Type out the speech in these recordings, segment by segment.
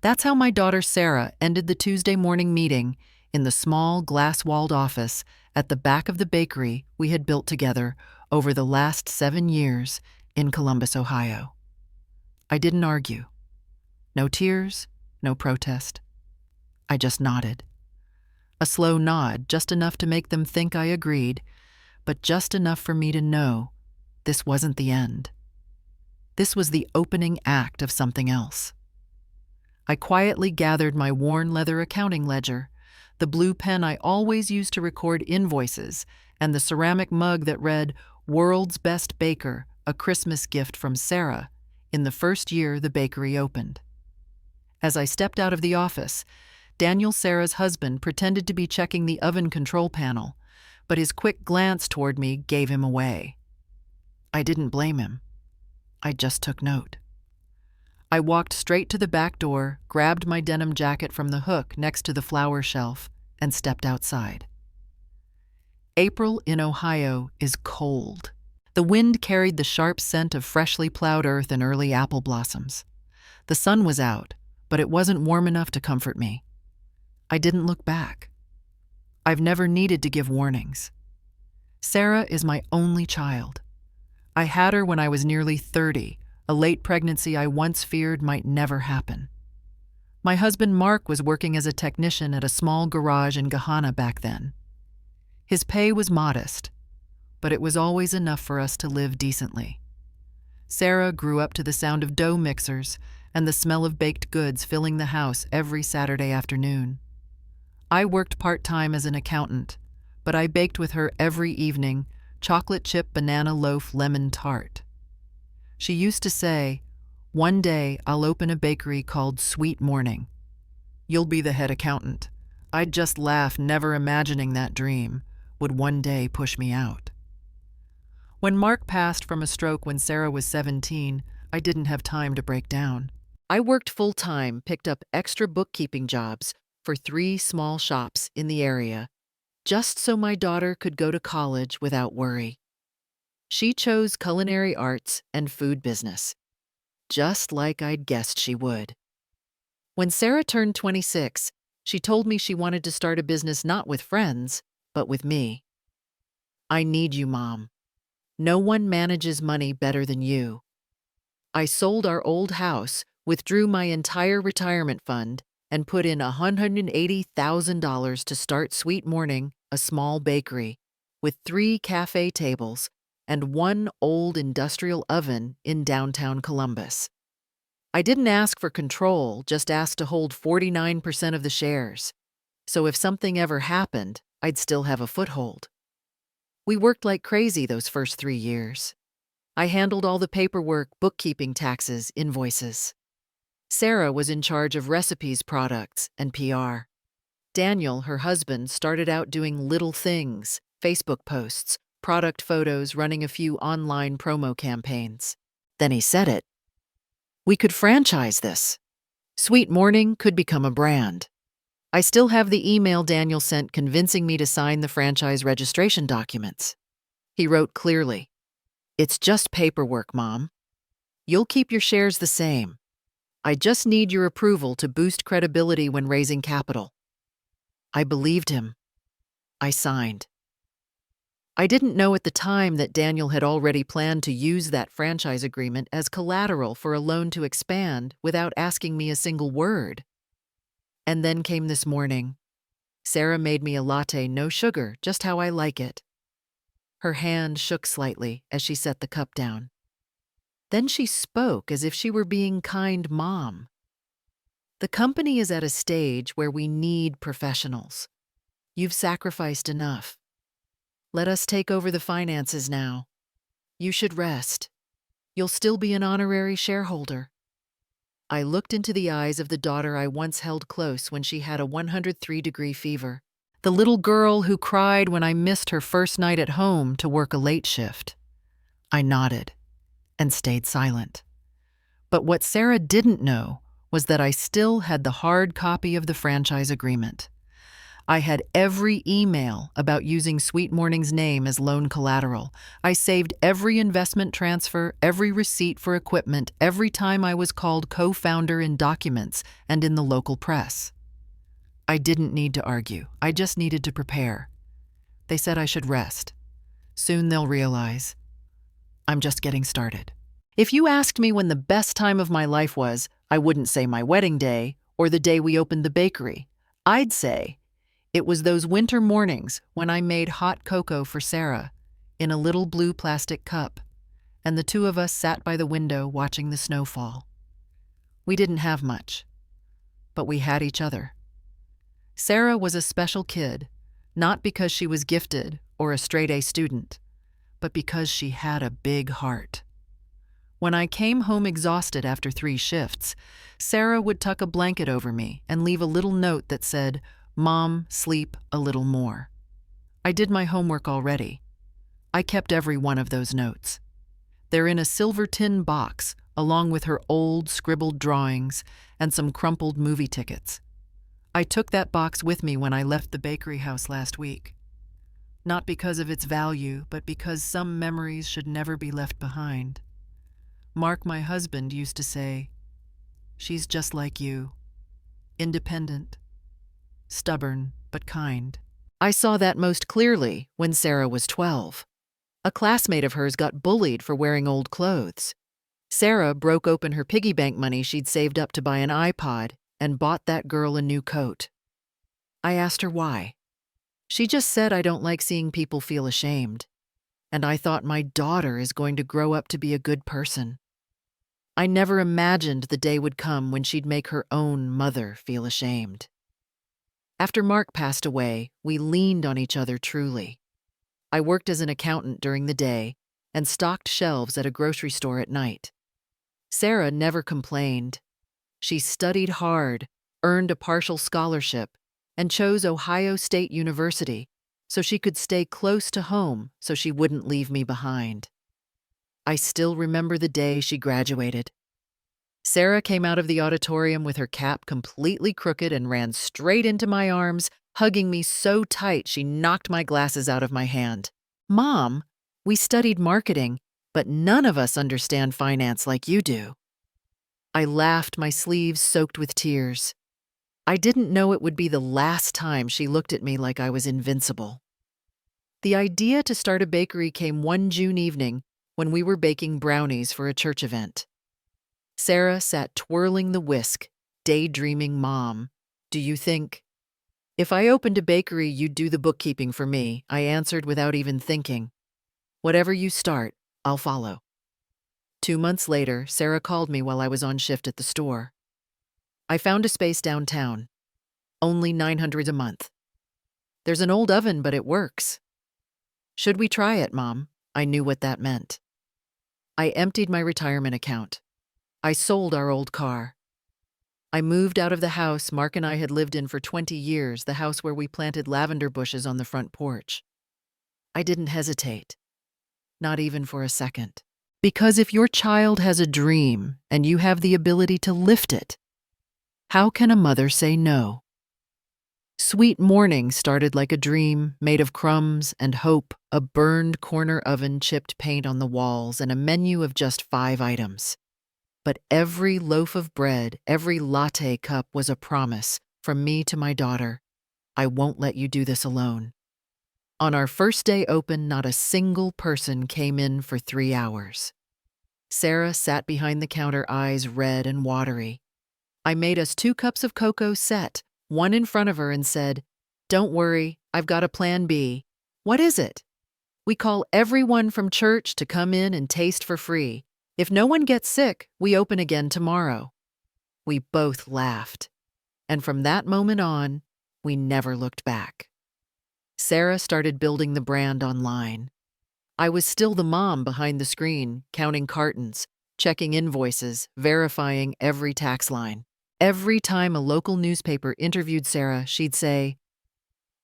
That's how my daughter Sarah ended the Tuesday morning meeting in the small glass-walled office at the back of the bakery we had built together over the last 7 years in Columbus, Ohio. I didn't argue. No tears, no protest. I just nodded. A slow nod, just enough to make them think I agreed, but just enough for me to know this wasn't the end. This was the opening act of something else. I quietly gathered my worn leather accounting ledger, the blue pen I always used to record invoices, and the ceramic mug that read, "World's Best Baker, a Christmas gift from Sarah," in the first year the bakery opened. As I stepped out of the office, Daniel, Sarah's husband, pretended to be checking the oven control panel, but his quick glance toward me gave him away. I didn't blame him. I just took note. I walked straight to the back door, grabbed my denim jacket from the hook next to the flower shelf, and stepped outside. April in Ohio is cold. The wind carried the sharp scent of freshly plowed earth and early apple blossoms. The sun was out, but it wasn't warm enough to comfort me. I didn't look back. I've never needed to give warnings. Sarah is my only child. I had her when I was nearly 30, a late pregnancy I once feared might never happen. My husband Mark was working as a technician at a small garage in Gahanna back then. His pay was modest, but it was always enough for us to live decently. Sarah grew up to the sound of dough mixers and the smell of baked goods filling the house every Saturday afternoon. I worked part-time as an accountant, but I baked with her every evening, chocolate chip banana loaf lemon tart. She used to say, "One day I'll open a bakery called Sweet Morning. You'll be the head accountant." I'd just laugh, never imagining that dream would one day push me out. When Mark passed from a stroke when Sarah was 17, I didn't have time to break down. I worked full-time, picked up extra bookkeeping jobs for 3 small shops in the area, just so my daughter could go to college without worry. She chose culinary arts and food business, just like I'd guessed she would. When Sarah turned 26, she told me she wanted to start a business not with friends, but with me. "I need you, Mom. No one manages money better than you." I sold our old house, withdrew my entire retirement fund, and put in $180,000 to start Sweet Morning, a small bakery, with 3 cafe tables and 1 old industrial oven in downtown Columbus. I didn't ask for control, just asked to hold 49% of the shares. So if something ever happened, I'd still have a foothold. We worked like crazy those first 3 years. I handled all the paperwork, bookkeeping, taxes, invoices. Sarah was in charge of recipes, products, and PR. Daniel, her husband, started out doing little things, Facebook posts, product photos, running a few online promo campaigns. Then he said it. We could franchise this. Sweet Morning could become a brand. I still have the email Daniel sent convincing me to sign the franchise registration documents. He wrote clearly, "It's just paperwork, Mom. You'll keep your shares the same. I just need your approval to boost credibility when raising capital." I believed him. I signed. I didn't know at the time that Daniel had already planned to use that franchise agreement as collateral for a loan to expand without asking me a single word. And then came this morning. Sarah made me a latte, no sugar, just how I like it. Her hand shook slightly as she set the cup down. Then she spoke as if she were being kind mom. "The company is at a stage where we need professionals. You've sacrificed enough. Let us take over the finances now. You should rest. You'll still be an honorary shareholder." I looked into the eyes of the daughter I once held close when she had a 103-degree fever. The little girl who cried when I missed her first night at home to work a late shift. I nodded and stayed silent. But what Sarah didn't know was that I still had the hard copy of the franchise agreement. I had every email about using Sweet Morning's name as loan collateral. I saved every investment transfer, every receipt for equipment, every time I was called co-founder in documents and in the local press. I didn't need to argue. I just needed to prepare. They said I should rest. Soon they'll realize I'm just getting started. If you asked me when the best time of my life was, I wouldn't say my wedding day or the day we opened the bakery. I'd say it was those winter mornings when I made hot cocoa for Sarah in a little blue plastic cup, and the two of us sat by the window watching the snow fall. We didn't have much, but we had each other. Sarah was a special kid, not because she was gifted or a straight-A student, but because she had a big heart. When I came home exhausted after 3 shifts, Sarah would tuck a blanket over me and leave a little note that said, "Mom, sleep a little more." I did my homework already. I kept every one of those notes. They're in a silver tin box, along with her old scribbled drawings and some crumpled movie tickets. I took that box with me when I left the bakery house last week. Not because of its value, but because some memories should never be left behind. Mark, my husband, used to say, "She's just like you, independent, stubborn, but kind." I saw that most clearly when Sarah was 12. A classmate of hers got bullied for wearing old clothes. Sarah broke open her piggy bank money she'd saved up to buy an iPod and bought that girl a new coat. I asked her why. She just said, "I don't like seeing people feel ashamed." And I thought, my daughter is going to grow up to be a good person. I never imagined the day would come when she'd make her own mother feel ashamed. After Mark passed away, we leaned on each other truly. I worked as an accountant during the day and stocked shelves at a grocery store at night. Sarah never complained. She studied hard, earned a partial scholarship, and chose Ohio State University so she could stay close to home so she wouldn't leave me behind. I still remember the day she graduated. Sarah came out of the auditorium with her cap completely crooked and ran straight into my arms, hugging me so tight she knocked my glasses out of my hand. "Mom, we studied marketing, but none of us understand finance like you do." I laughed, my sleeves soaked with tears. I didn't know it would be the last time she looked at me like I was invincible. The idea to start a bakery came one June evening when we were baking brownies for a church event. Sarah sat twirling the whisk, daydreaming, "Mom, do you think?" "If I opened a bakery, you'd do the bookkeeping for me," I answered without even thinking. "Whatever you start, I'll follow." 2 months later, Sarah called me while I was on shift at the store. "I found a space downtown. Only $900 a month. There's an old oven, but it works." "Should we try it, Mom?" I knew what that meant. I emptied my retirement account. I sold our old car. I moved out of the house Mark and I had lived in for 20 years, the house where we planted lavender bushes on the front porch. I didn't hesitate. Not even for a second. Because if your child has a dream and you have the ability to lift it, how can a mother say no? Sweet Morning started like a dream, made of crumbs and hope, a burned corner oven, chipped paint on the walls, and a menu of just 5 items. But every loaf of bread, every latte cup was a promise from me to my daughter. I won't let you do this alone. On our first day open, not a single person came in for 3 hours. Sarah sat behind the counter, eyes red and watery. I made us 2 cups of cocoa set, one in front of her, and said, "Don't worry, I've got a plan B." "What is it?" "We call everyone from church to come in and taste for free. If no one gets sick, we open again tomorrow." We both laughed. And from that moment on, we never looked back. Sarah started building the brand online. I was still the mom behind the screen, counting cartons, checking invoices, verifying every tax line. Every time a local newspaper interviewed Sarah, she'd say,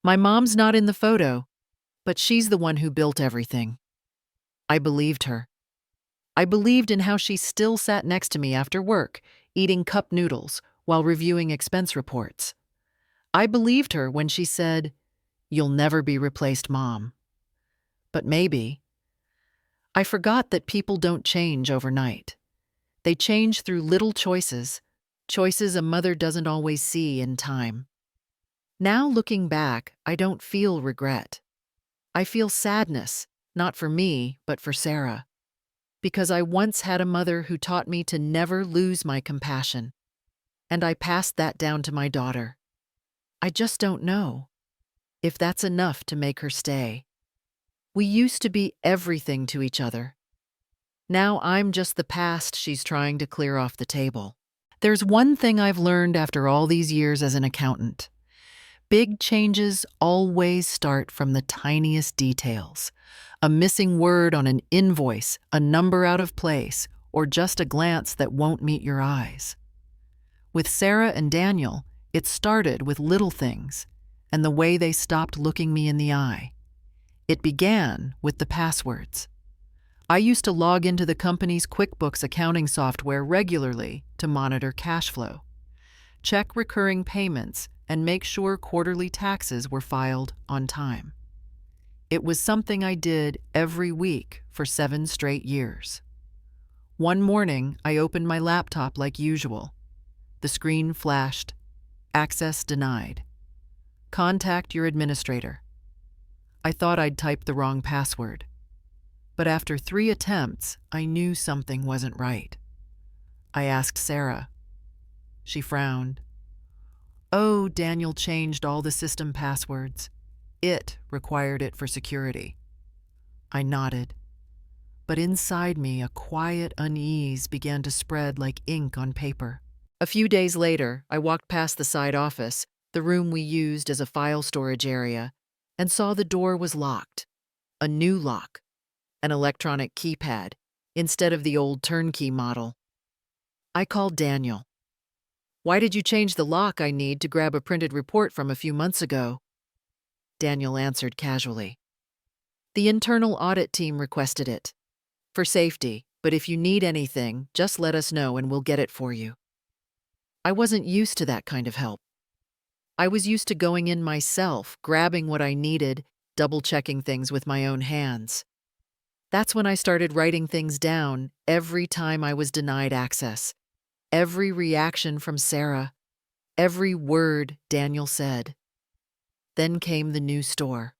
"My mom's not in the photo, but she's the one who built everything." I believed her. I believed in how she still sat next to me after work, eating cup noodles while reviewing expense reports. I believed her when she said, "You'll never be replaced, Mom." But maybe. I forgot that people don't change overnight. They change through little choices, choices a mother doesn't always see in time. Now looking back, I don't feel regret. I feel sadness, not for me, but for Sarah. Because I once had a mother who taught me to never lose my compassion. And I passed that down to my daughter. I just don't know if that's enough to make her stay. We used to be everything to each other. Now I'm just the past she's trying to clear off the table. There's one thing I've learned after all these years as an accountant. Big changes always start from the tiniest details. A missing word on an invoice, a number out of place, or just a glance that won't meet your eyes. With Sarah and Daniel, it started with little things and the way they stopped looking me in the eye. It began with the passwords. I used to log into the company's QuickBooks accounting software regularly to monitor cash flow, check recurring payments, and make sure quarterly taxes were filed on time. It was something I did every week for 7 straight years. One morning, I opened my laptop like usual. The screen flashed, "Access denied. Contact your administrator." I thought I'd typed the wrong password. But after 3 attempts, I knew something wasn't right. I asked Sarah. She frowned. "Oh, Daniel changed all the system passwords. It required it for security." I nodded. But inside me, a quiet unease began to spread like ink on paper. A few days later, I walked past the side office, the room we used as a file storage area, and saw the door was locked. A new lock. An electronic keypad, instead of the old turnkey model. I called Daniel. "Why did you change the lock I need to grab a printed report from a few months ago?" Daniel answered casually. "The internal audit team requested it. For safety, but if you need anything, just let us know and we'll get it for you." I wasn't used to that kind of help. I was used to going in myself, grabbing what I needed, double-checking things with my own hands. That's when I started writing things down every time I was denied access. Every reaction from Sarah. Every word Daniel said. Then came the new store.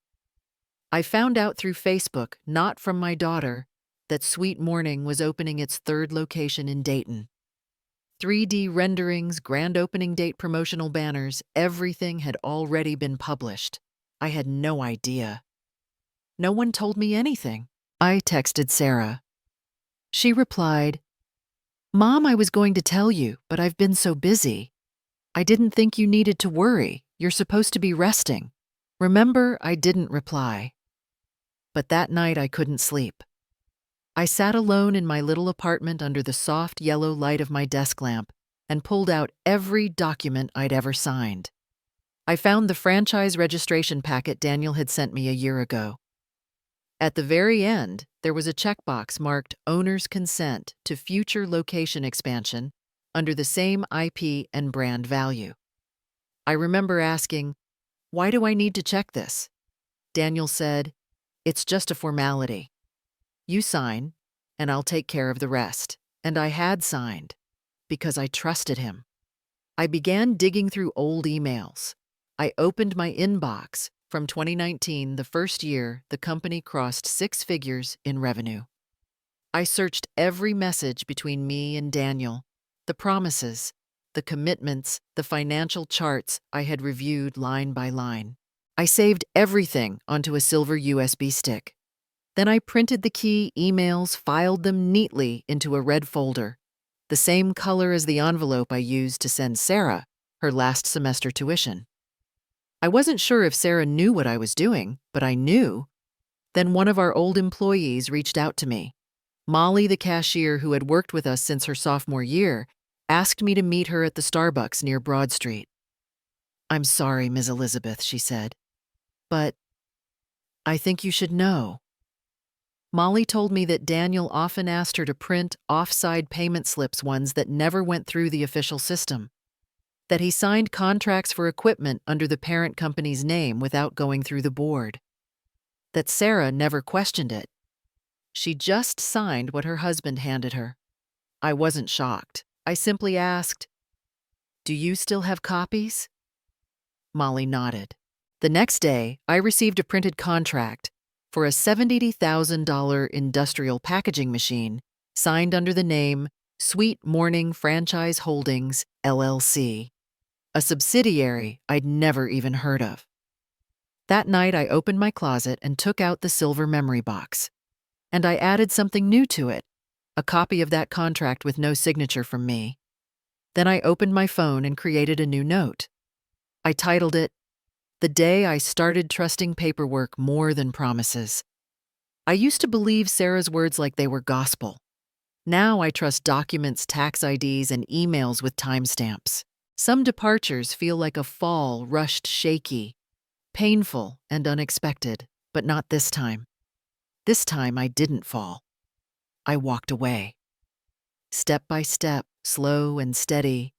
I found out through Facebook, not from my daughter, that Sweet Morning was opening its 3rd location in Dayton. 3D renderings, grand opening date promotional banners, everything had already been published. I had no idea. No one told me anything. I texted Sarah. She replied, "Mom, I was going to tell you, but I've been so busy. I didn't think you needed to worry. You're supposed to be resting." Remember, I didn't reply. But that night I couldn't sleep. I sat alone in my little apartment under the soft yellow light of my desk lamp and pulled out every document I'd ever signed. I found the franchise registration packet Daniel had sent me a year ago. At the very end, there was a checkbox marked Owner's Consent to Future Location Expansion under the same IP and brand value. I remember asking, "Why do I need to check this?" Daniel said, "It's just a formality. You sign, and I'll take care of the rest." And I had signed, because I trusted him. I began digging through old emails. I opened my inbox from 2019, the first year the company crossed 6 figures in revenue. I searched every message between me and Daniel, the promises, the commitments, the financial charts I had reviewed line by line. I saved everything onto a silver USB stick. Then I printed the key emails, filed them neatly into a red folder, the same color as the envelope I used to send Sarah her last semester tuition. I wasn't sure if Sarah knew what I was doing, but I knew. Then one of our old employees reached out to me. Molly, the cashier who had worked with us since her sophomore year, asked me to meet her at the Starbucks near Broad Street. "I'm sorry, Ms. Elizabeth," she said, "but I think you should know." Molly told me that Daniel often asked her to print offside payment slips, ones that never went through the official system. that he signed contracts for equipment under the parent company's name without going through the board, that Sarah never questioned it. She just signed what her husband handed her. I wasn't shocked. I simply asked, "Do you still have copies?" Molly nodded. The next day, I received a printed contract for a $70,000 industrial packaging machine signed under the name Sweet Morning Franchise Holdings, LLC, a subsidiary I'd never even heard of. That night, I opened my closet and took out the silver memory box. And I added something new to it, a copy of that contract with no signature from me. Then I opened my phone and created a new note. I titled it, "The Day I Started Trusting Paperwork More Than Promises." I used to believe Sarah's words like they were gospel. Now I trust documents, tax IDs, and emails with timestamps. Some departures feel like a fall, rushed shaky, painful and unexpected, but not this time. This time I didn't fall. I walked away. Step by step, slow and steady,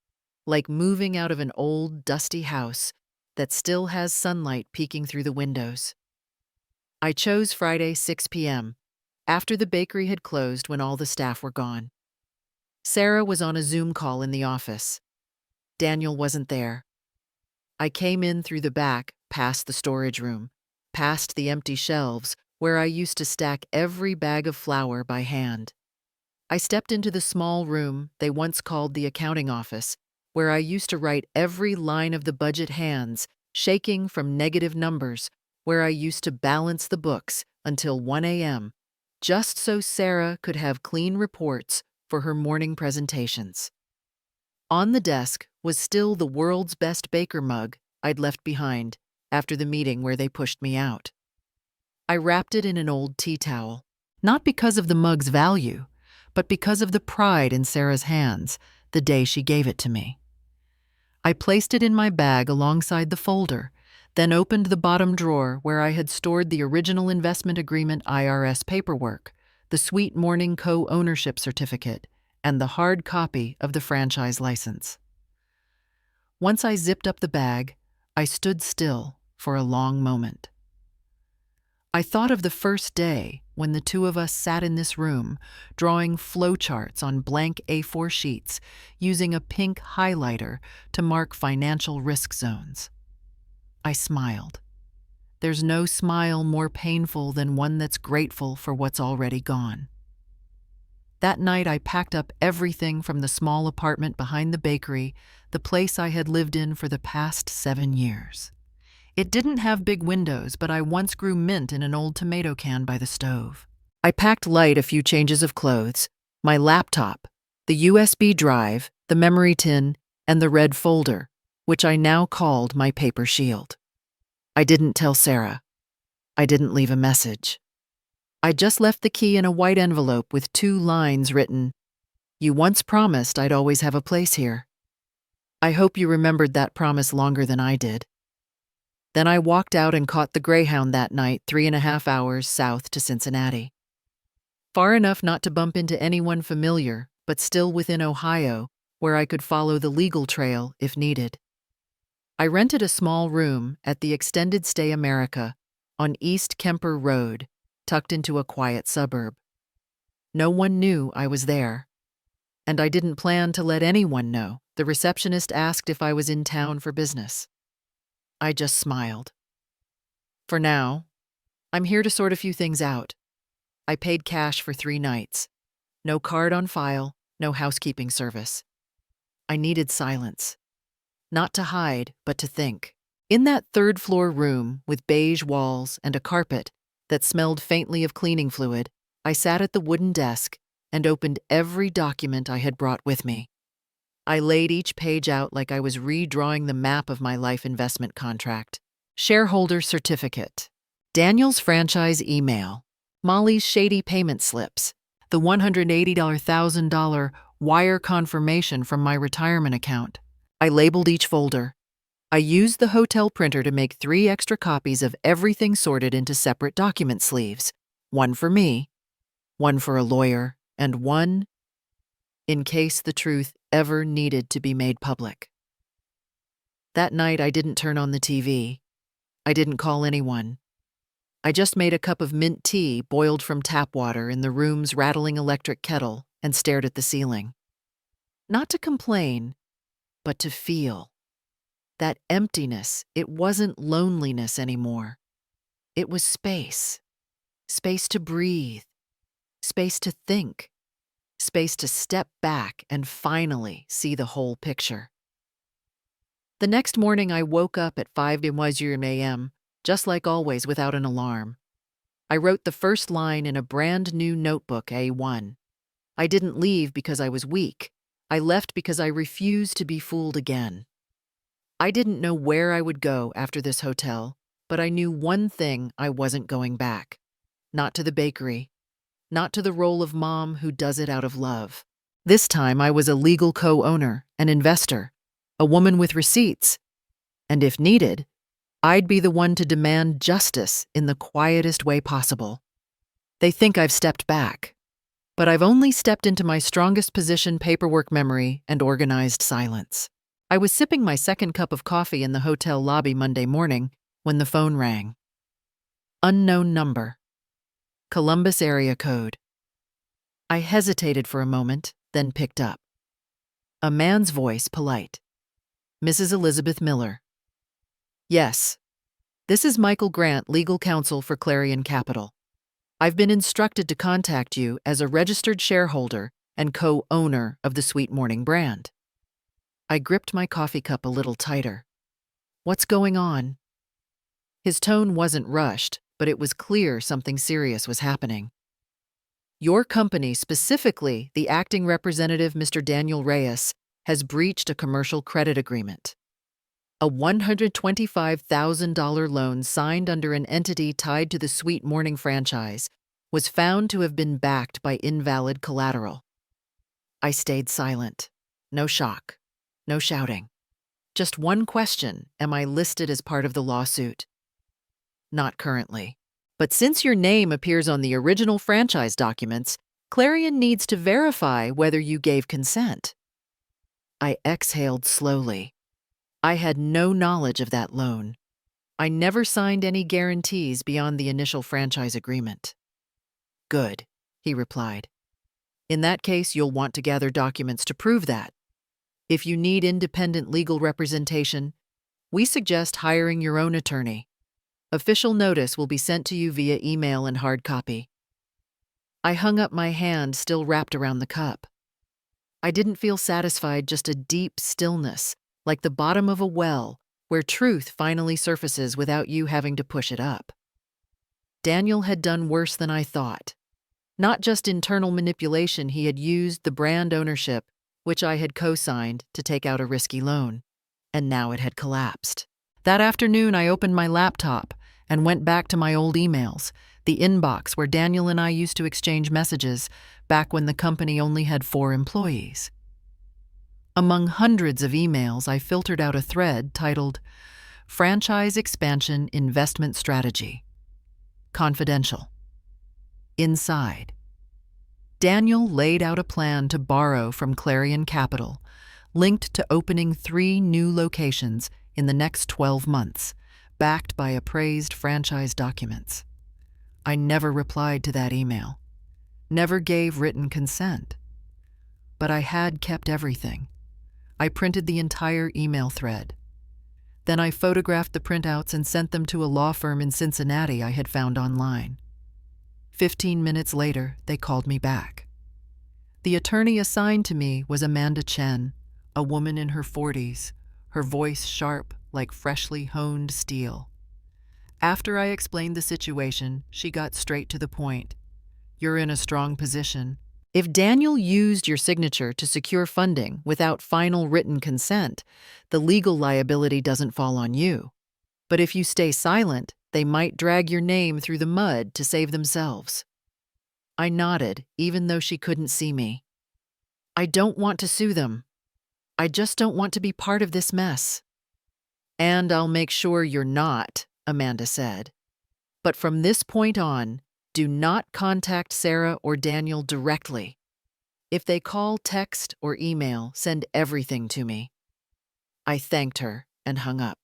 like moving out of an old, dusty house that still has sunlight peeking through the windows. I chose Friday, 6 p.m., after the bakery had closed when all the staff were gone. Sarah was on a Zoom call in the office. Daniel wasn't there. I came in through the back, past the storage room, past the empty shelves where I used to stack every bag of flour by hand. I stepped into the small room they once called the accounting office, where I used to write every line of the budget hands, shaking from negative numbers, where I used to balance the books until 1 a.m., just so Sarah could have clean reports for her morning presentations. On the desk was still the world's best baker mug I'd left behind after the meeting where they pushed me out. I wrapped it in an old tea towel, not because of the mug's value, but because of the pride in Sarah's hands the day she gave it to me. I placed it in my bag alongside the folder, then opened the bottom drawer where I had stored the original investment agreement IRS paperwork, the Sweet Morning co-ownership certificate, and the hard copy of the franchise license. Once I zipped up the bag, I stood still for a long moment. I thought of the first day when the two of us sat in this room, drawing flowcharts on blank A4 sheets, using a pink highlighter to mark financial risk zones. I smiled. There's no smile more painful than one that's grateful for what's already gone. That night, I packed up everything from the small apartment behind the bakery, the place I had lived in for the past 7 years. It didn't have big windows, but I once grew mint in an old tomato can by the stove. I packed light a few changes of clothes, my laptop, the USB drive, the memory tin, and the red folder, which I now called my paper shield. I didn't tell Sarah. I didn't leave a message. I just left the key in a white envelope with 2 lines written, "You once promised I'd always have a place here." I hope you remembered that promise longer than I did. Then I walked out and caught the Greyhound that night, 3.5 hours south to Cincinnati. Far enough not to bump into anyone familiar, but still within Ohio, where I could follow the legal trail if needed. I rented a small room at the Extended Stay America on East Kemper Road, tucked into a quiet suburb. No one knew I was there, and I didn't plan to let anyone know. The receptionist asked if I was in town for business. I just smiled. For now, I'm here to sort a few things out. I paid cash for 3 nights. No card on file, no housekeeping service. I needed silence. Not to hide, but to think. In that 3rd-floor room with beige walls and a carpet that smelled faintly of cleaning fluid, I sat at the wooden desk and opened every document I had brought with me. I laid each page out like I was redrawing the map of my life investment contract. Shareholder certificate, Daniel's franchise email, Molly's shady payment slips, the $180,000 wire confirmation from my retirement account. I labeled each folder. I used the hotel printer to make 3 extra copies of everything sorted into separate document sleeves, one for me, one for a lawyer, and one in case the truth ever needed to be made public. That night, I didn't turn on the TV. I didn't call anyone. I just made a cup of mint tea boiled from tap water in the room's rattling electric kettle and stared at the ceiling. Not to complain, but to feel. That emptiness, it wasn't loneliness anymore. It was space. Space to breathe. Space to think. Space to step back and finally see the whole picture. The next morning, I woke up at 5:00 a.m., just like always without an alarm. I wrote the first line in a brand new notebook, A1. I didn't leave because I was weak. I left because I refused to be fooled again. I didn't know where I would go after this hotel, but I knew one thing: I wasn't going back. Not to the bakery. Not to the role of mom who does it out of love. This time I was a legal co-owner, an investor, a woman with receipts, and if needed, I'd be the one to demand justice in the quietest way possible. They think I've stepped back, but I've only stepped into my strongest position: paperwork memory and organized silence. I was sipping my second cup of coffee in the hotel lobby Monday morning when the phone rang. Unknown number. Columbus area code. I hesitated for a moment, then picked up. A man's voice, polite. Mrs. Elizabeth Miller. Yes. This is Michael Grant, legal counsel for Clarion Capital. I've been instructed to contact you as a registered shareholder and co-owner of the Sweet Morning brand. I gripped my coffee cup a little tighter. What's going on? His tone wasn't rushed, but it was clear something serious was happening. Your company, specifically the acting representative, Mr. Daniel Reyes, has breached a commercial credit agreement. A $125,000 loan signed under an entity tied to the Sweet Morning franchise was found to have been backed by invalid collateral. I stayed silent. No shock. No shouting. Just one question: am I listed as part of the lawsuit? Not currently. But since your name appears on the original franchise documents, Clarion needs to verify whether you gave consent. I exhaled slowly. I had no knowledge of that loan. I never signed any guarantees beyond the initial franchise agreement. Good, he replied. In that case, you'll want to gather documents to prove that. If you need independent legal representation, we suggest hiring your own attorney. Official notice will be sent to you via email and hard copy. I hung up my hand, still wrapped around the cup. I didn't feel satisfied, just a deep stillness, like the bottom of a well, where truth finally surfaces without you having to push it up. Daniel had done worse than I thought. Not just internal manipulation, he had used the brand ownership, which I had co-signed, to take out a risky loan. And now it had collapsed. That afternoon, I opened my laptop and went back to my old emails, the inbox where Daniel and I used to exchange messages back when the company only had 4 employees. Among hundreds of emails, I filtered out a thread titled Franchise Expansion Investment Strategy. Confidential. Inside, Daniel laid out a plan to borrow from Clarion Capital, linked to opening 3 new locations in the next 12 months, backed by appraised franchise documents. I never replied to that email, never gave written consent. But I had kept everything. I printed the entire email thread. Then I photographed the printouts and sent them to a law firm in Cincinnati I had found online. 15 minutes later, they called me back. The attorney assigned to me was Amanda Chen, a woman in her 40s, her voice sharp like freshly honed steel. After I explained the situation, she got straight to the point. You're in a strong position. If Daniel used your signature to secure funding without final written consent, the legal liability doesn't fall on you. But if you stay silent, they might drag your name through the mud to save themselves. I nodded, even though she couldn't see me. I don't want to sue them. I just don't want to be part of this mess. And I'll make sure you're not, Amanda said. But from this point on, do not contact Sarah or Daniel directly. If they call, text, or email, send everything to me. I thanked her and hung up.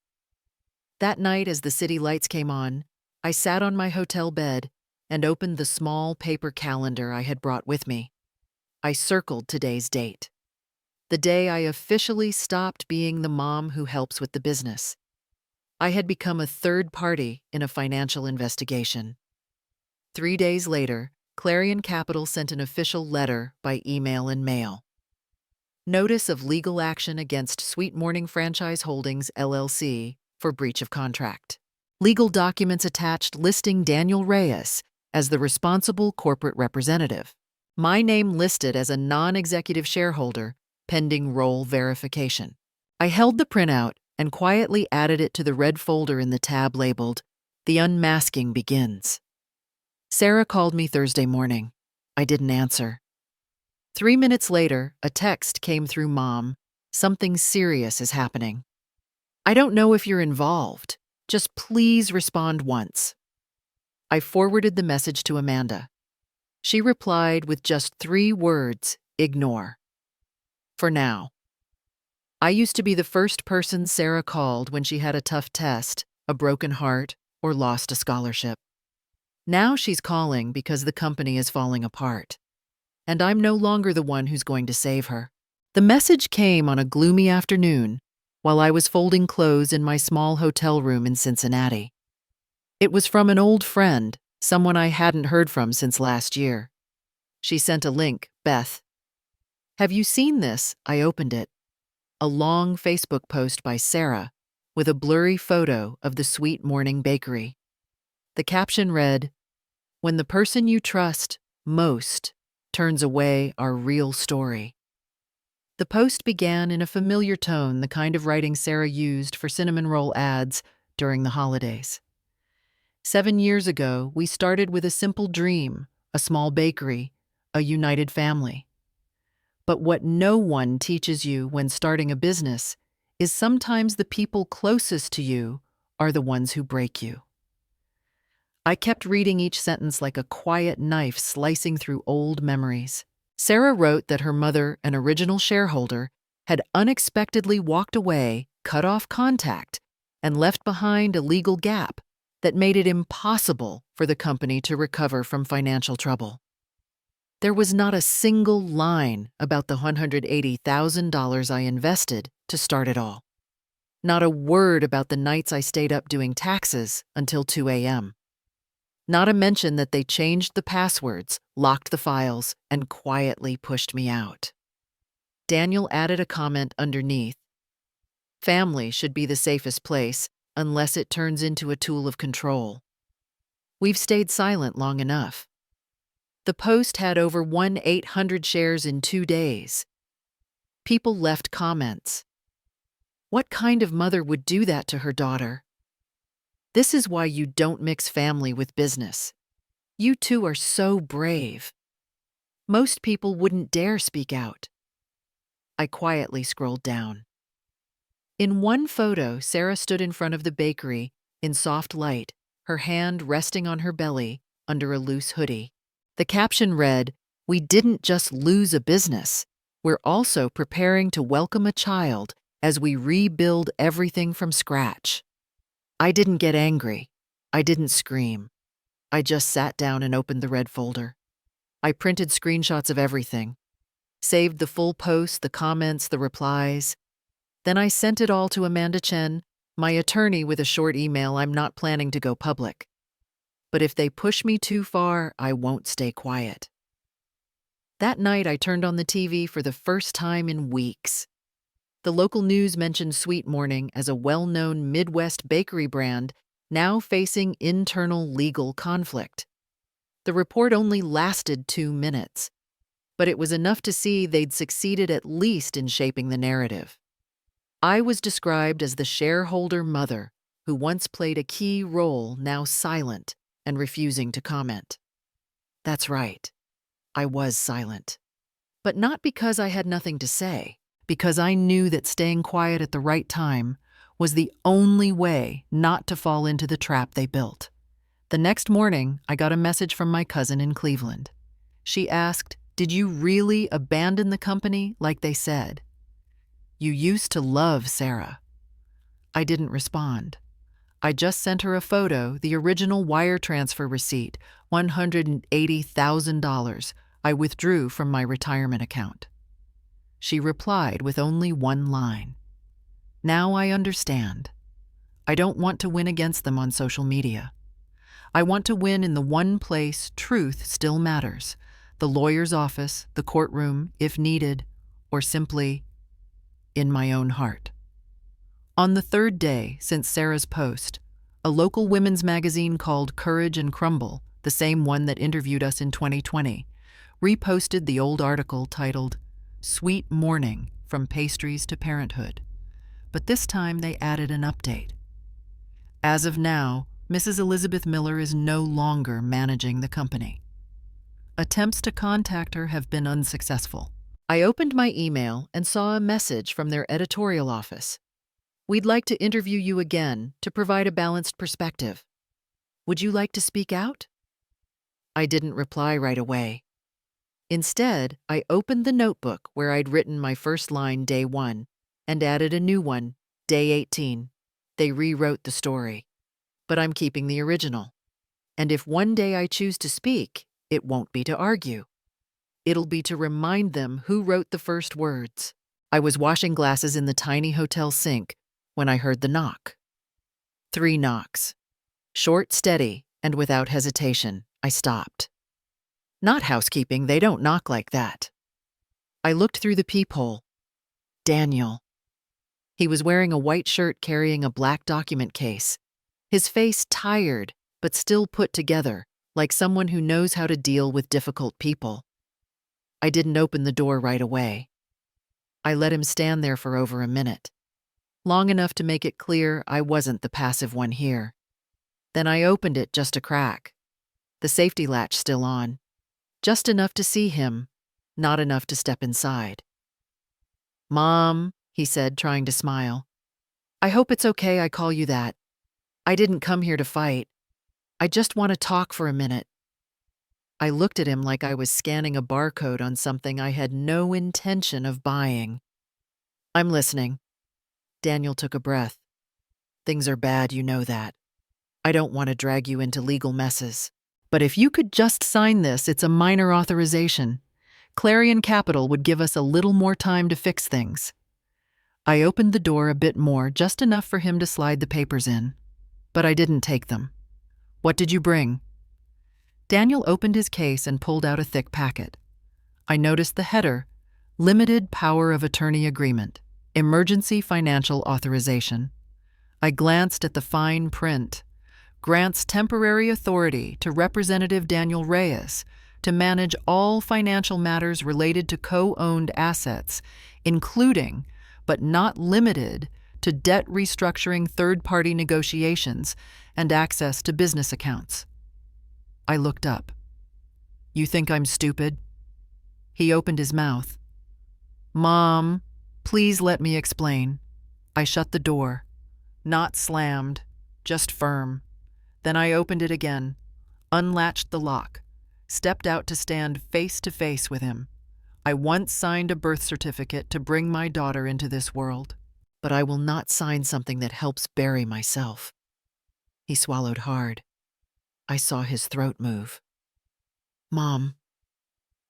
That night, as the city lights came on, I sat on my hotel bed and opened the small paper calendar I had brought with me. I circled today's date, the day I officially stopped being the mom who helps with the business. I had become a third party in a financial investigation. 3 days later, Clarion Capital sent an official letter by email and mail. Notice of legal action against Sweet Morning Franchise Holdings, LLC, for breach of contract. Legal documents attached listing Daniel Reyes as the responsible corporate representative. My name listed as a non-executive shareholder, pending role verification. I held the printout and quietly added it to the red folder in the tab labeled, "The Unmasking Begins." Sarah called me Thursday morning. I didn't answer. 3 minutes later, a text came through Mom. "Something serious is happening. I don't know if you're involved. Just please respond once." I forwarded the message to Amanda. She replied with just 3 words, "Ignore. For now." I used to be the first person Sarah called when she had a tough test, a broken heart, or lost a scholarship. Now she's calling because the company is falling apart. And I'm no longer the one who's going to save her. The message came on a gloomy afternoon while I was folding clothes in my small hotel room in Cincinnati. It was from an old friend, someone I hadn't heard from since last year. She sent a link, "Beth. Have you seen this?" I opened it. A long Facebook post by Sarah with a blurry photo of the Sweet Morning Bakery. The caption read, "When the person you trust most turns away our real story." The post began in a familiar tone, the kind of writing Sarah used for cinnamon roll ads during the holidays. 7 years ago, we started with a simple dream, a small bakery, a united family. But what no one teaches you when starting a business is sometimes the people closest to you are the ones who break you. I kept reading each sentence like a quiet knife slicing through old memories. Sarah wrote that her mother, an original shareholder, had unexpectedly walked away, cut off contact, and left behind a legal gap that made it impossible for the company to recover from financial trouble. There was not a single line about the $180,000 I invested to start it all. Not a word about the nights I stayed up doing taxes until 2 a.m. Not a mention that they changed the passwords, locked the files, and quietly pushed me out. Daniel added a comment underneath. "Family should be the safest place unless it turns into a tool of control." We've stayed silent long enough. The post had over 1,800 shares in 2 days. People left comments. What kind of mother would do that to her daughter? This is why you don't mix family with business. You two are so brave. Most people wouldn't dare speak out. I quietly scrolled down. In one photo, Sarah stood in front of the bakery in soft light, her hand resting on her belly under a loose hoodie. The caption read, "We didn't just lose a business. We're also preparing to welcome a child as we rebuild everything from scratch." I didn't get angry. I didn't scream. I just sat down and opened the red folder. I printed screenshots of everything, saved the full post, the comments, the replies. Then I sent it all to Amanda Chen, my attorney, with a short email. "I'm not planning to go public. But if they push me too far, I won't stay quiet." That night, I turned on the TV for the first time in weeks. The local news mentioned Sweet Morning as a well-known Midwest bakery brand now facing internal legal conflict. The report only lasted 2 minutes, but it was enough to see they'd succeeded at least in shaping the narrative. I was described as the shareholder mother who once played a key role, now silent and refusing to comment. That's right, I was silent. But not because I had nothing to say, because I knew that staying quiet at the right time was the only way not to fall into the trap they built. The next morning, I got a message from my cousin in Cleveland. She asked, "Did you really abandon the company like they said? You used to love Sarah." I didn't respond. I just sent her a photo, the original wire transfer receipt, $180,000 I withdrew from my retirement account. She replied with only one line. Now I understand. I don't want to win against them on social media. I want to win in the one place truth still matters, the lawyer's office, the courtroom, if needed, or simply in my own heart. On the third day since Sarah's post, a local women's magazine called Courage and Crumble, the same one that interviewed us in 2020, reposted the old article titled Sweet Morning from Pastries to Parenthood. But this time they added an update. As of now, Mrs. Elizabeth Miller is no longer managing the company. Attempts to contact her have been unsuccessful. I opened my email and saw a message from their editorial office. We'd like to interview you again to provide a balanced perspective. Would you like to speak out? I didn't reply right away. Instead, I opened the notebook where I'd written my first line day 1 and added a new one, day 18. They rewrote the story. But I'm keeping the original. And if one day I choose to speak, it won't be to argue. It'll be to remind them who wrote the first words. I was washing glasses in the tiny hotel sink when I heard the knock. 3 knocks. Short, steady, and without hesitation, I stopped. Not housekeeping, they don't knock like that. I looked through the peephole. Daniel. He was wearing a white shirt carrying a black document case. His face tired, but still put together, like someone who knows how to deal with difficult people. I didn't open the door right away. I let him stand there for over a minute, long enough to make it clear I wasn't the passive one here. Then I opened it just a crack, the safety latch still on, just enough to see him, not enough to step inside. Mom, he said, trying to smile. I hope it's okay I call you that. I didn't come here to fight. I just want to talk for a minute. I looked at him like I was scanning a barcode on something I had no intention of buying. I'm listening. Daniel took a breath. Things are bad, you know that. I don't want to drag you into legal messes. But if you could just sign this, it's a minor authorization. Clarion Capital would give us a little more time to fix things. I opened the door a bit more, just enough for him to slide the papers in. But I didn't take them. What did you bring? Daniel opened his case and pulled out a thick packet. I noticed the header, Limited Power of Attorney Agreement, Emergency Financial Authorization. I glanced at the fine print. Grants temporary authority to Representative Daniel Reyes to manage all financial matters related to co-owned assets, including, but not limited to debt restructuring, third-party negotiations, and access to business accounts. I looked up. You think I'm stupid? He opened his mouth. Mom, please let me explain. I shut the door. Not slammed, just firm. Then I opened it again, unlatched the lock, stepped out to stand face to face with him. I once signed a birth certificate to bring my daughter into this world, but I will not sign something that helps bury myself. He swallowed hard. I saw his throat move. Mom,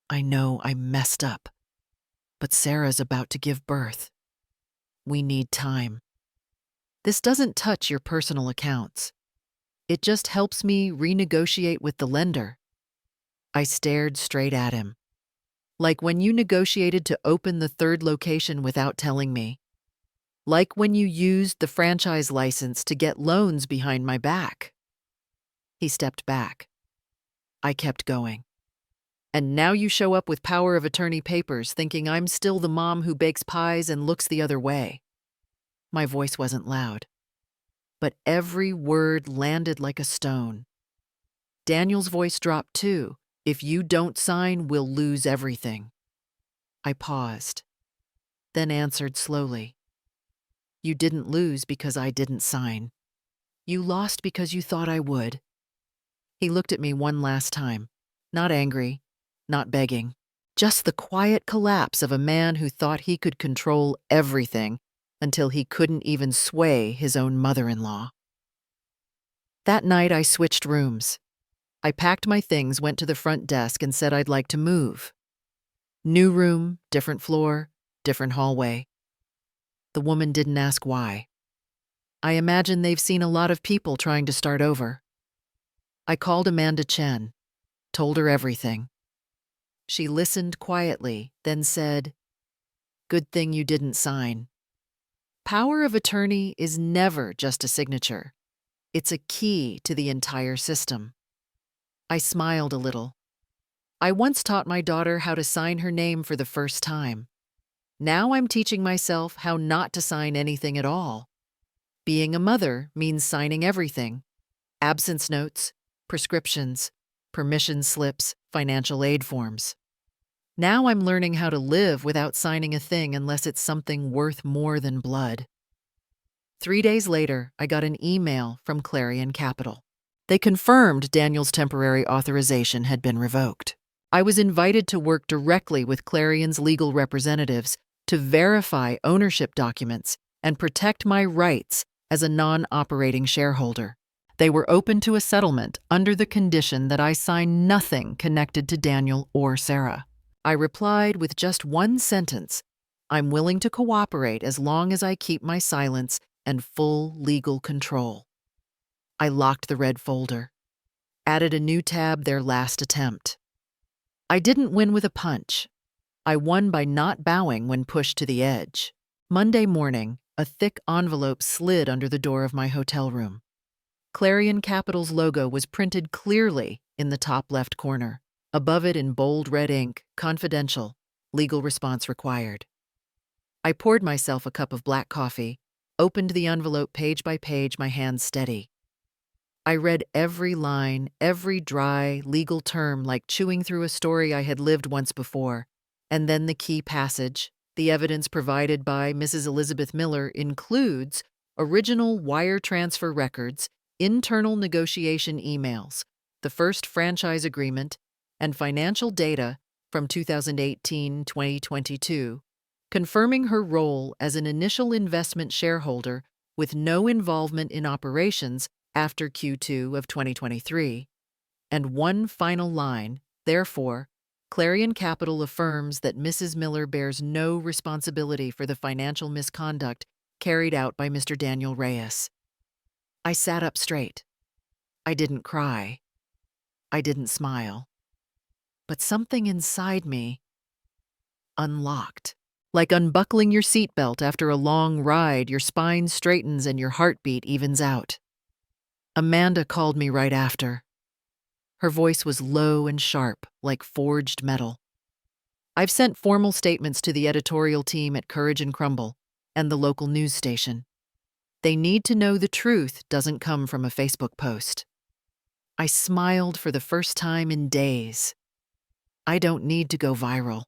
I know I messed up, but Sarah's about to give birth. We need time. This doesn't touch your personal accounts. It just helps me renegotiate with the lender. I stared straight at him. Like when you negotiated to open the third location without telling me. Like when you used the franchise license to get loans behind my back. He stepped back. I kept going. And now you show up with power of attorney papers thinking I'm still the mom who bakes pies and looks the other way. My voice wasn't loud, but every word landed like a stone. Daniel's voice dropped too. If you don't sign, we'll lose everything. I paused, then answered slowly. You didn't lose because I didn't sign. You lost because you thought I would. He looked at me one last time, not angry, not begging, just the quiet collapse of a man who thought he could control everything until he couldn't even sway his own mother-in-law. That night, I switched rooms. I packed my things, went to the front desk, and said I'd like to move. New room, different floor, different hallway. The woman didn't ask why. I imagine they've seen a lot of people trying to start over. I called Amanda Chen, told her everything. She listened quietly, then said, "Good thing you didn't sign." Power of attorney is never just a signature. It's a key to the entire system. I smiled a little. I once taught my daughter how to sign her name for the first time. Now I'm teaching myself how not to sign anything at all. Being a mother means signing everything: absence notes, prescriptions, permission slips, financial aid forms. Now I'm learning how to live without signing a thing unless it's something worth more than blood. 3 days later, I got an email from Clarion Capital. They confirmed Daniel's temporary authorization had been revoked. I was invited to work directly with Clarion's legal representatives to verify ownership documents and protect my rights as a non-operating shareholder. They were open to a settlement under the condition that I sign nothing connected to Daniel or Sarah. I replied with just one sentence: "I'm willing to cooperate as long as I keep my silence and full legal control." I locked the red folder, added a new tab, "Their last attempt." I didn't win with a punch. I won by not bowing when pushed to the edge. Monday morning, a thick envelope slid under the door of my hotel room. Clarion Capital's logo was printed clearly in the top left corner. Above it in bold red ink, "Confidential, legal response required." I poured myself a cup of black coffee, opened the envelope page by page, my hands steady. I read every line, every dry, legal term like chewing through a story I had lived once before. And then the key passage: "The evidence provided by Mrs. Elizabeth Miller includes original wire transfer records, internal negotiation emails, the first franchise agreement, and financial data from 2018-2022, confirming her role as an initial investment shareholder with no involvement in operations after Q2 of 2023. And one final line: therefore, Clarion Capital affirms that Mrs. Miller bears no responsibility for the financial misconduct carried out by Mr. Daniel Reyes." I sat up straight. I didn't cry. I didn't smile. But something inside me unlocked. Like unbuckling your seatbelt after a long ride, your spine straightens and your heartbeat evens out. Amanda called me right after. Her voice was low and sharp, like forged metal. "I've sent formal statements to the editorial team at Courage and Crumble and the local news station. They need to know the truth doesn't come from a Facebook post." I smiled for the first time in days. I don't need to go viral.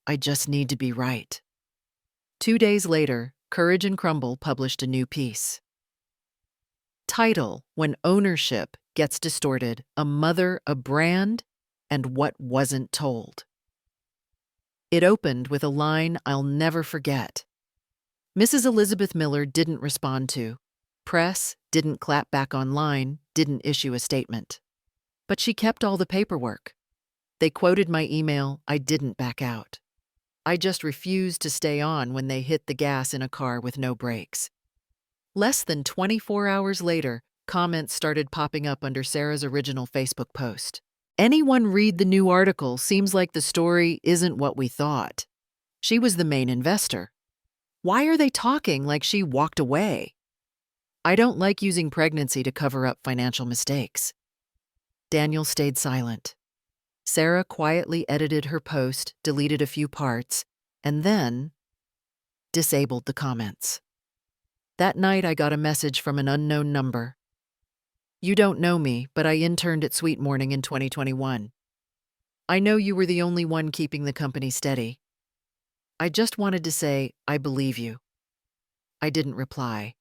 I just need to be right. 2 days later, Courage and Crumble published a new piece. Title: "When Ownership Gets Distorted, a Mother, a Brand, and What Wasn't Told." It opened with a line I'll never forget. Mrs. Elizabeth Miller didn't respond to. Press didn't clap back online, didn't issue a statement. But she kept all the paperwork. They quoted my email, I didn't back out. I just refused to stay on when they hit the gas in a car with no brakes. Less than 24 hours later, comments started popping up under Sarah's original Facebook post. "Anyone read the new article? Seems like the story isn't what we thought. She was the main investor. Why are they talking like she walked away? I don't like using pregnancy to cover up financial mistakes." Daniel stayed silent. Sarah quietly edited her post, deleted a few parts, and then disabled the comments. That night, I got a message from an unknown number. "You don't know me, but I interned at Sweet Morning in 2021. I know you were the only one keeping the company steady. I just wanted to say, I believe you." I didn't reply,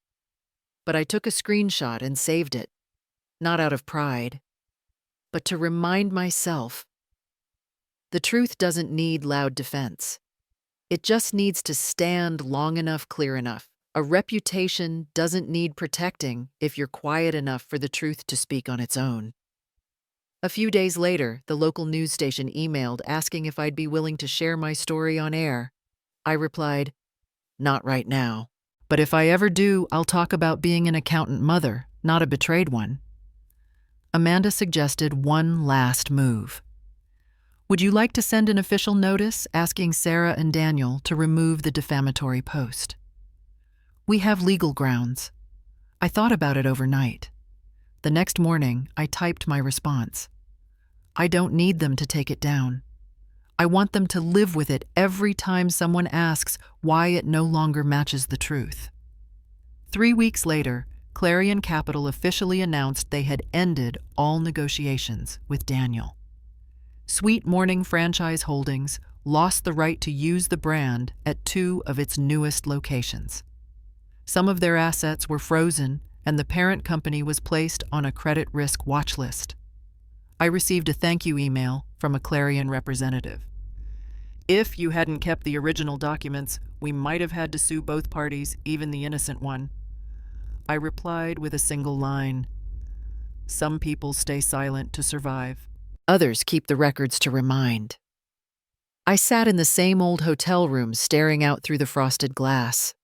but I took a screenshot and saved it, not out of pride, but to remind myself the truth doesn't need loud defense. It just needs to stand long enough, clear enough. A reputation doesn't need protecting if you're quiet enough for the truth to speak on its own. A few days later, the local news station emailed asking if I'd be willing to share my story on air. I replied, "Not right now. But if I ever do, I'll talk about being an accountant mother, not a betrayed one." Amanda suggested one last move. "Would you like to send an official notice asking Sarah and Daniel to remove the defamatory post?" "We have legal grounds." I thought about it overnight. The next morning, I typed my response. "I don't need them to take it down. I want them to live with it every time someone asks why it no longer matches the truth." 3 weeks later, Clarion Capital officially announced they had ended all negotiations with Daniel. Sweet Morning Franchise Holdings lost the right to use the brand at 2 of its newest locations. Some of their assets were frozen, and the parent company was placed on a credit risk watch list. I received a thank you email from a Clarion representative. "If you hadn't kept the original documents, we might have had to sue both parties, even the innocent one." I replied with a single line, "Some people stay silent to survive. Others keep the records to remind." I sat in the same old hotel room staring out through the frosted glass.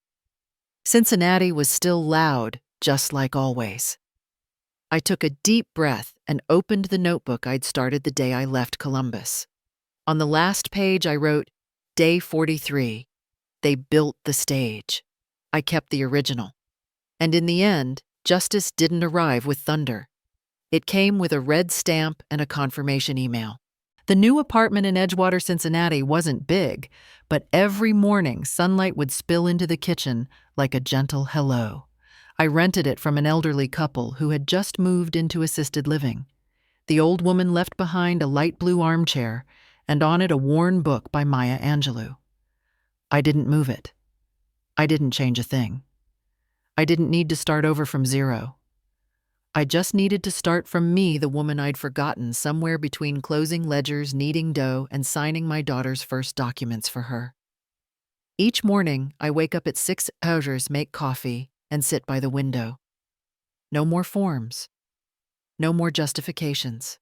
Cincinnati was still loud, just like always. I took a deep breath and opened the notebook I'd started the day I left Columbus. On the last page, I wrote, "Day 43. They built the stage." I kept the original. And in the end, justice didn't arrive with thunder. It came with a red stamp and a confirmation email. The new apartment in Edgewater, Cincinnati wasn't big, but every morning sunlight would spill into the kitchen like a gentle hello. I rented it from an elderly couple who had just moved into assisted living. The old woman left behind a light blue armchair, and on it a worn book by Maya Angelou. I didn't move it. I didn't change a thing. I didn't need to start over from zero. I just needed to start from me, the woman I'd forgotten somewhere between closing ledgers, kneading dough, and signing my daughter's first documents for her. Each morning, I wake up at 6 hours, make coffee, and sit by the window. No more forms. No more justifications.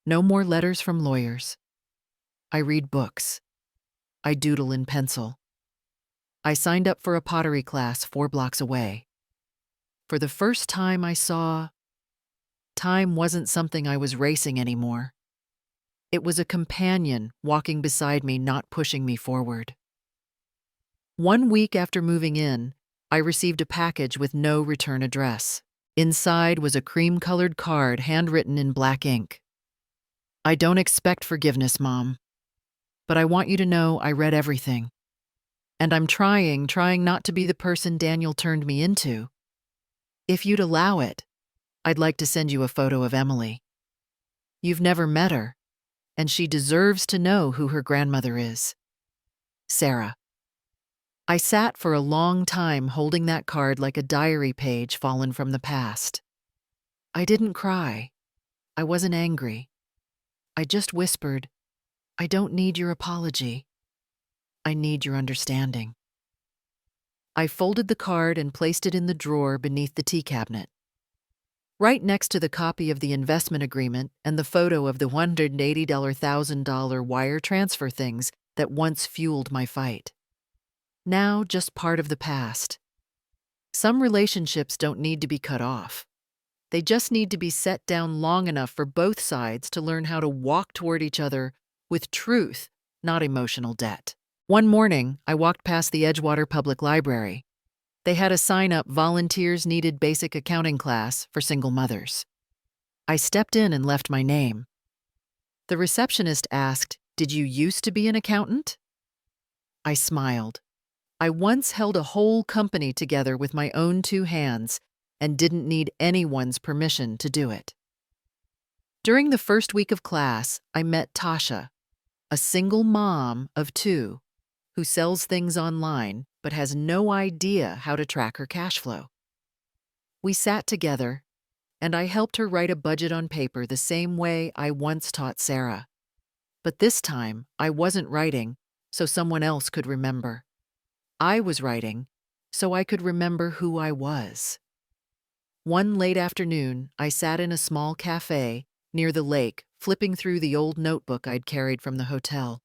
No more letters from lawyers. I read books. I doodle in pencil. I signed up for a pottery class 4 blocks away. For the first time, I saw time wasn't something I was racing anymore. It was a companion walking beside me, not pushing me forward. 1 week after moving in, I received a package with no return address. Inside was a cream-colored card handwritten in black ink. "I don't expect forgiveness, Mom, but I want you to know I read everything. And I'm trying not to be the person Daniel turned me into. If you'd allow it, I'd like to send you a photo of Emily. You've never met her, and she deserves to know who her grandmother is. Sarah." I sat for a long time holding that card like a diary page fallen from the past. I didn't cry. I wasn't angry. I just whispered, "I don't need your apology. I need your understanding." I folded the card and placed it in the drawer beneath the tea cabinet, right next to the copy of the investment agreement and the photo of the $180,000 wire transfer things that once fueled my fight. Now just part of the past. Some relationships don't need to be cut off. They just need to be set down long enough for both sides to learn how to walk toward each other with truth, not emotional debt. One morning, I walked past the Edgewater Public Library. They had a sign up, "Volunteers needed basic accounting class for single mothers." I stepped in and left my name. The receptionist asked, "Did you used to be an accountant?" I smiled. I once held a whole company together with my own 2 hands and didn't need anyone's permission to do it. During the first week of class, I met Tasha, a single mom of 2 who sells things online but has no idea how to track her cash flow. We sat together, and I helped her write a budget on paper the same way I once taught Sarah. But this time, I wasn't writing, so someone else could remember. I was writing so I could remember who I was. One late afternoon, I sat in a small cafe near the lake, flipping through the old notebook I'd carried from the hotel.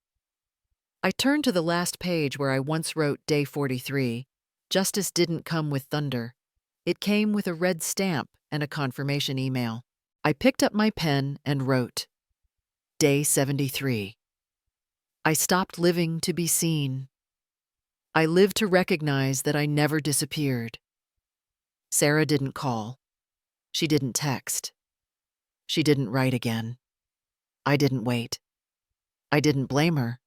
I turned to the last page where I once wrote Day 43. Justice didn't come with thunder. It came with a red stamp and a confirmation email. I picked up my pen and wrote, Day 73. I stopped living to be seen. I lived to recognize that I never disappeared. Sarah didn't call. She didn't text. She didn't write again. I didn't wait. I didn't blame her.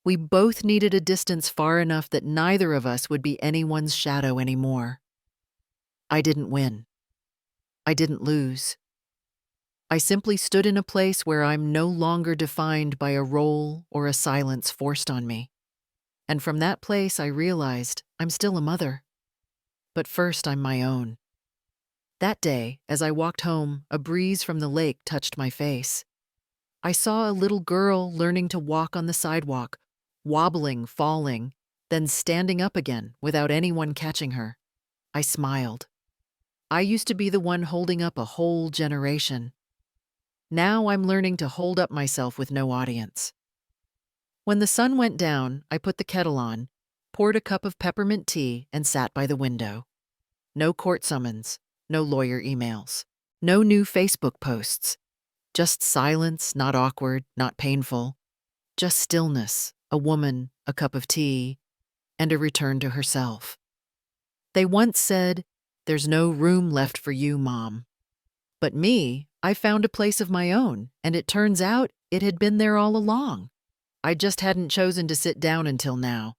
We both needed a distance far enough that neither of us would be anyone's shadow anymore. I didn't win. I didn't lose. I simply stood in a place where I'm no longer defined by a role or a silence forced on me. And from that place, I realized I'm still a mother. But first, I'm my own. That day, as I walked home, a breeze from the lake touched my face. I saw a little girl learning to walk on the sidewalk, wobbling, falling, then standing up again without anyone catching her. I smiled. I used to be the one holding up a whole generation. Now I'm learning to hold up myself with no audience. When the sun went down, I put the kettle on, poured a cup of peppermint tea, and sat by the window. No court summons, no lawyer emails, no new Facebook posts. Just silence, not awkward, not painful. Just stillness, a woman, a cup of tea, and a return to herself. They once said, "There's no room left for you, Mom." But me, I found a place of my own, and it turns out it had been there all along. I just hadn't chosen to sit down until now.